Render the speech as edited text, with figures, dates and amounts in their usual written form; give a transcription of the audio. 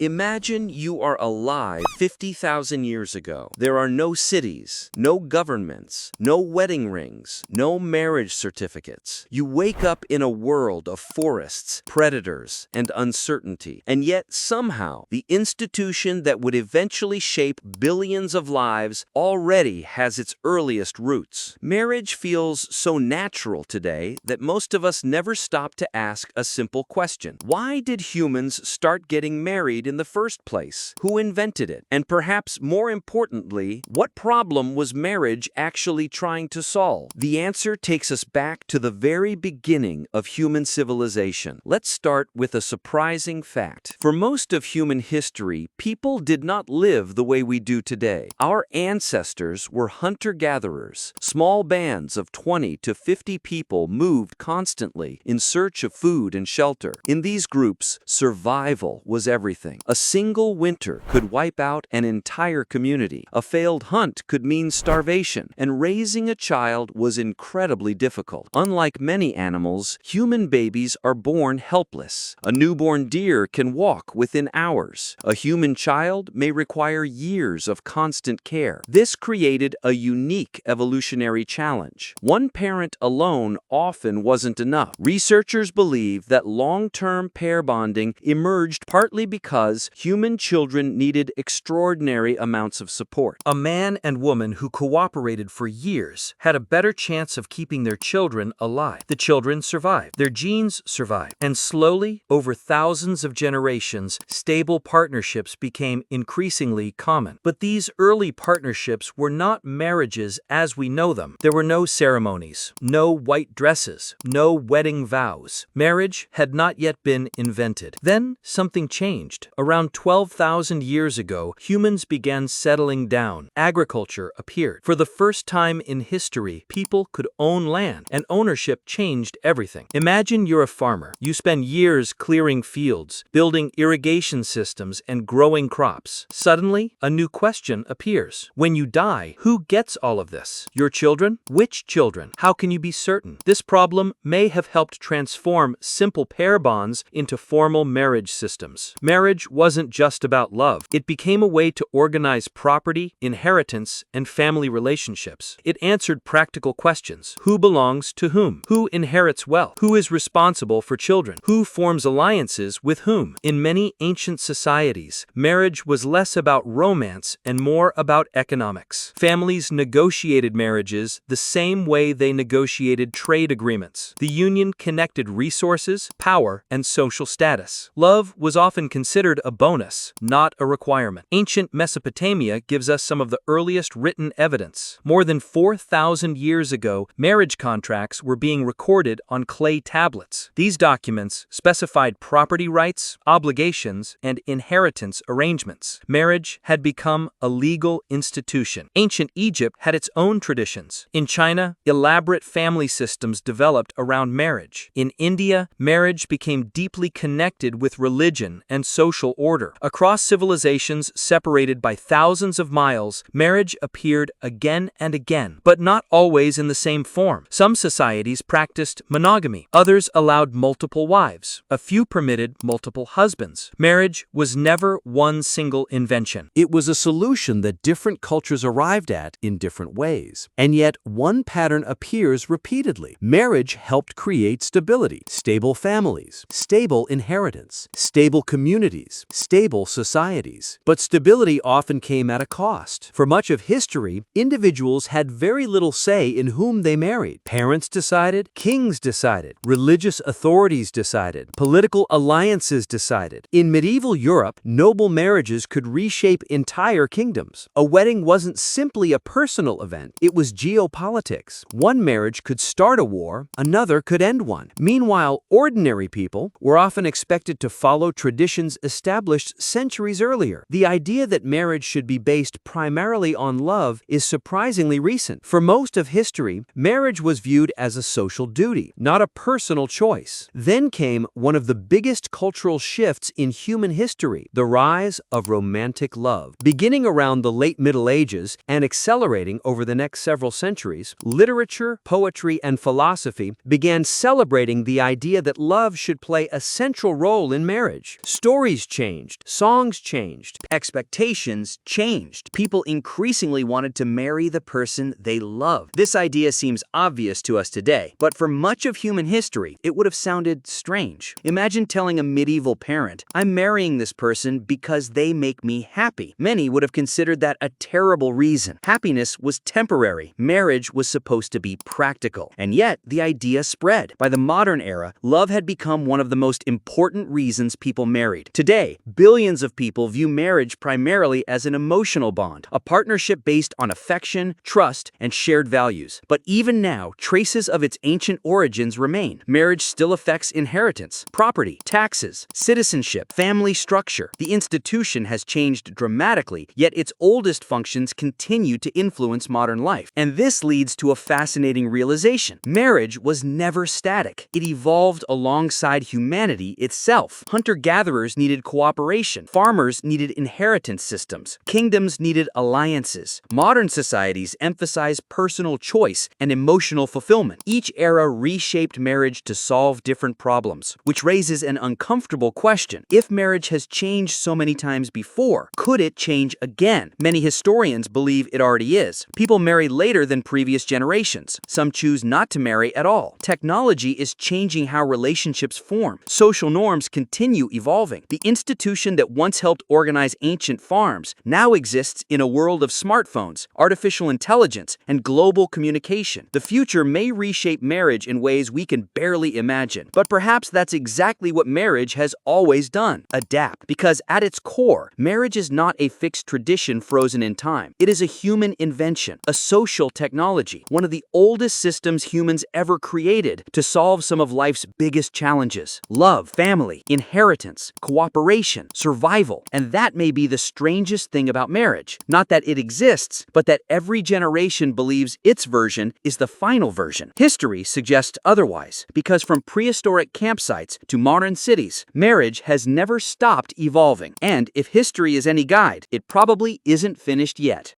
Imagine you are alive 50,000 years ago. There are no cities, no governments, no wedding rings, no marriage certificates. You wake up in a world of forests, predators, and uncertainty. And yet, somehow, the institution that would eventually shape billions of lives already has its earliest roots. Marriage feels so natural today that most of us never stop to ask a simple question. Why did humans start getting married in the first place? Who invented it? And perhaps more importantly, what problem was marriage actually trying to solve? The answer takes us back to the very beginning of human civilization. Let's start with a surprising fact. For most of human history, people did not live the way we do today. Our ancestors were hunter-gatherers. Small bands of 20 to 50 people moved constantly in search of food and shelter. In these groups, survival was everything. A single winter could wipe out an entire community. A failed hunt could mean starvation, and raising a child was incredibly difficult. Unlike many animals, human babies are born helpless. A newborn deer can walk within hours. A human child may require years of constant care. This created a unique evolutionary challenge. One parent alone often wasn't enough. Researchers believe that long-term pair bonding emerged partly because human children needed extraordinary amounts of support. A man and woman who cooperated for years had a better chance of keeping their children alive. The children survived, their genes survived, and slowly, over thousands of generations, stable partnerships became increasingly common. But these early partnerships were not marriages as we know them. There were no ceremonies, no white dresses, no wedding vows. Marriage had not yet been invented. Then something changed. Around 12,000 years ago, humans began settling down. Agriculture appeared. For the first time in history, people could own land, and ownership changed everything. Imagine you're a farmer. You spend years clearing fields, building irrigation systems, and growing crops. Suddenly, a new question appears. When you die, who gets all of this? Your children? Which children? How can you be certain? This problem may have helped transform simple pair bonds into formal marriage systems. Marriage wasn't just about love. It became a way to organize property, inheritance, and family relationships. It answered practical questions. Who belongs to whom? Who inherits wealth? Who is responsible for children? Who forms alliances with whom? In many ancient societies, marriage was less about romance and more about economics. Families negotiated marriages the same way they negotiated trade agreements. The union connected resources, power, and social status. Love was often considered a bonus, not a requirement. Ancient Mesopotamia gives us some of the earliest written evidence. More than 4,000 years ago, marriage contracts were being recorded on clay tablets. These documents specified property rights, obligations, and inheritance arrangements. Marriage had become a legal institution. Ancient Egypt had its own traditions. In China, elaborate family systems developed around marriage. In India, marriage became deeply connected with religion and social order. Across civilizations separated by thousands of miles, marriage appeared again and again, but not always in the same form. Some societies practiced monogamy. Others allowed multiple wives. A few permitted multiple husbands. Marriage was never one single invention. It was a solution that different cultures arrived at in different ways. And yet, one pattern appears repeatedly. Marriage helped create stability, stable families, stable inheritance, stable communities, stable societies. But stability often came at a cost. For much of history, individuals had very little say in whom they married. Parents decided, kings decided, religious authorities decided, political alliances decided. In medieval Europe, noble marriages could reshape entire kingdoms. A wedding wasn't simply a personal event, it was geopolitics. One marriage could start a war, another could end one. Meanwhile, ordinary people were often expected to follow traditions established centuries earlier. The idea that marriage should be based primarily on love is surprisingly recent. For most of history, marriage was viewed as a social duty, not a personal choice. Then came one of the biggest cultural shifts in human history, the rise of romantic love. Beginning around the late Middle Ages and accelerating over the next several centuries, literature, poetry, and philosophy began celebrating the idea that love should play a central role in marriage. Stories changed, songs changed, Expectations changed. People increasingly wanted to marry the person they loved. This idea seems obvious to us today, but for much of human history, it would have sounded strange. Imagine telling a medieval parent, "I'm marrying this person because they make me happy." Many would have considered that a terrible reason. Happiness was temporary. Marriage was supposed to be practical. And yet, the idea spread. By the modern era, love had become one of the most important reasons people married. Today, billions of people view marriage primarily as an emotional bond, a partnership based on affection, trust, and shared values. But even now, traces of its ancient origins remain. Marriage still affects inheritance, property, taxes, citizenship, family structure. The institution has changed dramatically, yet its oldest functions continue to influence modern life. And this leads to a fascinating realization. Marriage was never static. It evolved alongside humanity itself. Hunter-gatherers needed cooperation. Farmers needed inheritance systems. Kingdoms needed alliances. Modern societies emphasize personal choice and emotional fulfillment. Each era reshaped marriage to solve different problems, which raises an uncomfortable question. If marriage has changed so many times before, could it change again? Many historians believe it already is. People marry later than previous generations. Some choose not to marry at all. Technology is changing how relationships form. Social norms continue evolving. The institution that once helped organize ancient farms now exists in a world of smartphones, artificial intelligence, and global communication. The future may reshape marriage in ways we can barely imagine, but perhaps that's exactly what marriage has always done: adapt. Because at its core, marriage is not a fixed tradition frozen in time. It is a human invention, a social technology, one of the oldest systems humans ever created to solve some of life's biggest challenges: love, family, inheritance, cooperation, survival. And that may be the strangest thing about marriage. Not that it exists, but that every generation believes its version is the final version. History suggests otherwise, because from prehistoric campsites to modern cities, marriage has never stopped evolving. And if history is any guide, it probably isn't finished yet.